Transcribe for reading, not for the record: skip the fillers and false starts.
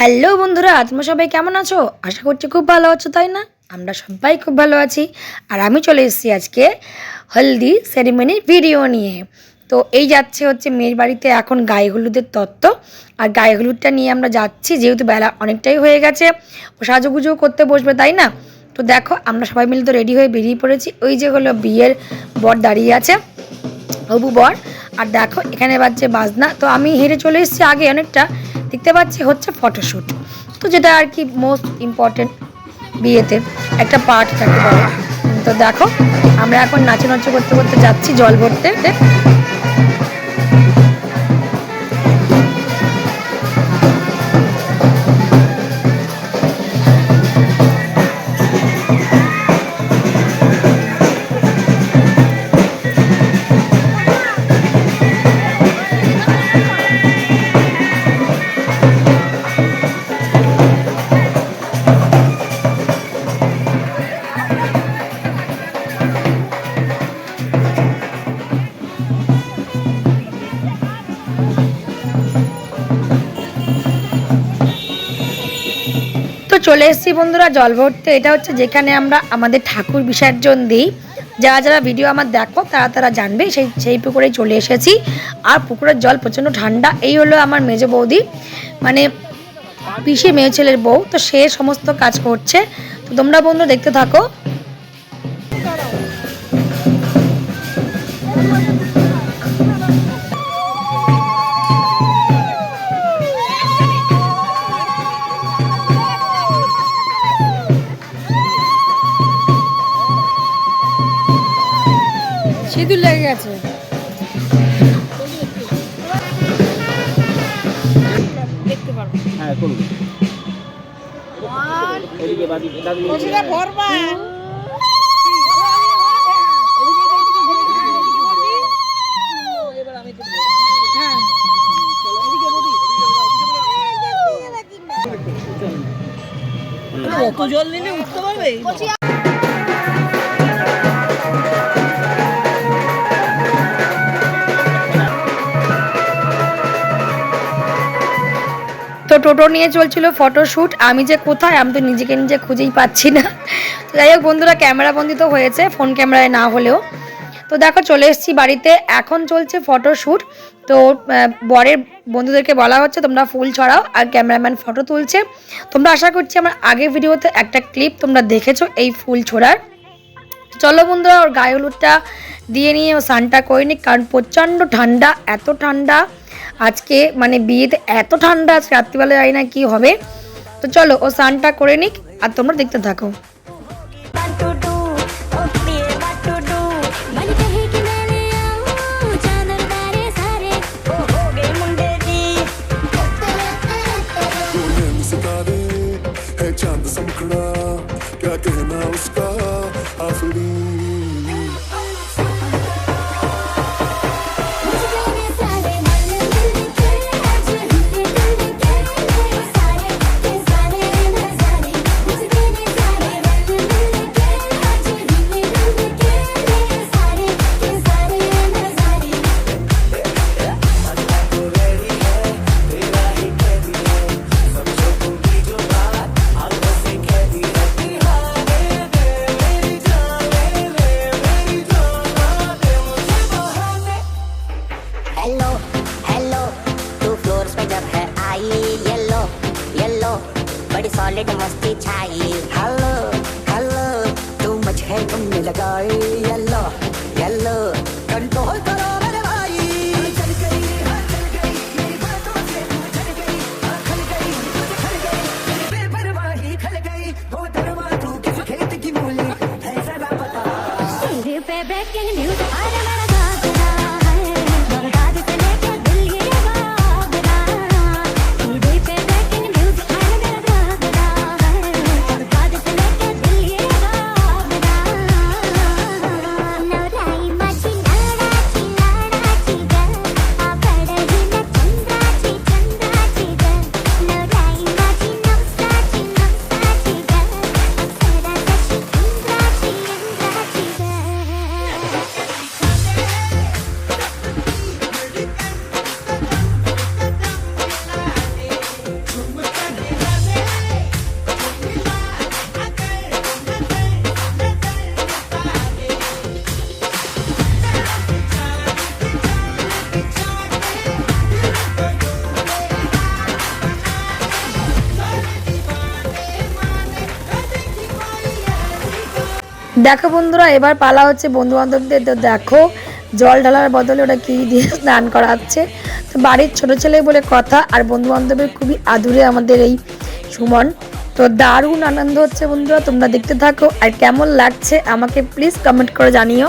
Hello বন্ধুরা, তোমরা সবাই কেমন আছো? আশা করছি খুব ভালো আছো, তাই না? আমরা সবাই খুব ভালো আছি। আর আমি চলে এসেছি আজকে হলদি সেরিমনির ভিডিও নিয়ে। তো এই হচ্ছে মেয়ের বাড়িতে এখন গায়ে হলুদের তত্ত্ব। আর গায়ে হলুদটা নিয়ে আমরা যাচ্ছি, যেহেতু বেলা অনেকটাই হয়ে গেছে, ও সাজুগুজু করতে বসবে, তাই না? তো দেখো আমরা সবাই মিলে তো রেডি হয়ে বেরিয়ে পড়েছি। ওই যে হলো বিয়ের বর দাঁড়িয়ে আছে, হবু বর। আর দেখো এখানে বাজছে বাজনা। তো আমি হেঁটে চলে এসেছি আগে অনেকটা, দেখতে পাচ্ছি হচ্ছে ফটোশ্যুট। তো যেটা আর কি মোস্ট ইম্পর্টেন্ট বিয়েতে একটা পার্ট থাকে বলে। তো দেখো আমরা এখন নাচানাচি করতে করতে যাচ্ছি জল ভরতে। তো চলে এসেছি বন্ধুরা জল ভরতে। এটা হচ্ছে যেখানে আমরা আমাদের ঠাকুর বিসর্জন দিই। যারা যারা ভিডিও আমার দেখো তারা তারা জানবে, সেই পুকুরেই চলে এসেছি। আর পুকুরের জল প্রচণ্ড ঠান্ডা। এই হলো আমার মেজো বৌদি, মানে পিসি মেয়ে ছেলের বউ। তো সে সমস্ত কাজ করছে। তো তোমরা বন্ধু দেখতে থাকো। সিঁদুর লেগে গেছে। দেখতে পারবো। হ্যাঁ করুন। এদিকে বাদি দাদি ওদিকে ভরবা। এবার আমি করব। হ্যাঁ এদিকে বদি। কত জল নিলে উঠতে পারবে? তো টোটো নিয়ে চলছিল ফটোশ্যুট। আমি যে কোথায়, আমি তো নিজেকে নিজে খুঁজেই পাচ্ছি না। তো যাই হোক বন্ধুরা, ক্যামেরা বন্দি তো হয়েছে, ফোন ক্যামেরায় না হলেও। তো দেখো চলে এসেছি বাড়িতে, এখন চলছে ফটোশ্যুট। তো বরের বন্ধুদেরকে বলা হচ্ছে তোমরা ফুল ছড়াও, আর ক্যামেরাম্যান ফটো তুলছে। তোমরা আশা করছি আমার আগের ভিডিওতে একটা ক্লিপ তোমরা দেখেছো এই ফুল ছোড়ার। চলো বন্ধুরা, ওর গায়ে হলুদটা দিয়ে নিয়ে ও স্নানটা করে নিক, কারণ প্রচণ্ড ঠান্ডা, এত ঠান্ডা আজকে, মানে বিয়েতে এত ঠান্ডা আজকে রাত্রিবেলা, জানি না কি হবে। তো চলো ও স্নানটা করে নিক আর তোমরা দেখতে থাকো। हेलो हेलो तू फ्लोर पे जब है आई येलो येलो बड़ी सॉलिड मस्ती छाई हेलो हेलो तू मुझे तुमने लगाई येलो येलो कंट्रोल करो मेरे भाई चल गई मेरी बातों से तू चल गई खल गई मुझे खल गई तेरी बेपरवाही खल गई वो दरवा तू किस खेत की मूली है जरा बता तेरे पे ब्रेकिंग न्यूज़ आ रहा मेरा দেখো বন্ধুরা, এবার পালা হচ্ছে বন্ধু বান্ধবদের। তো দেখো জল ঢালার বদলে ওটা কি দিয়ে স্নান করাচ্ছে। তো বাড়ির ছোট ছেলে বলে কথা, আর বন্ধু বান্ধবের খুবই আদুরে আমাদের এই সুমন। তো দারুণ আনন্দ হচ্ছে বন্ধুরা, তোমরা দেখতে থাকো। আর কেমন লাগছে আমাকে প্লিজ কমেন্ট করে জানিও।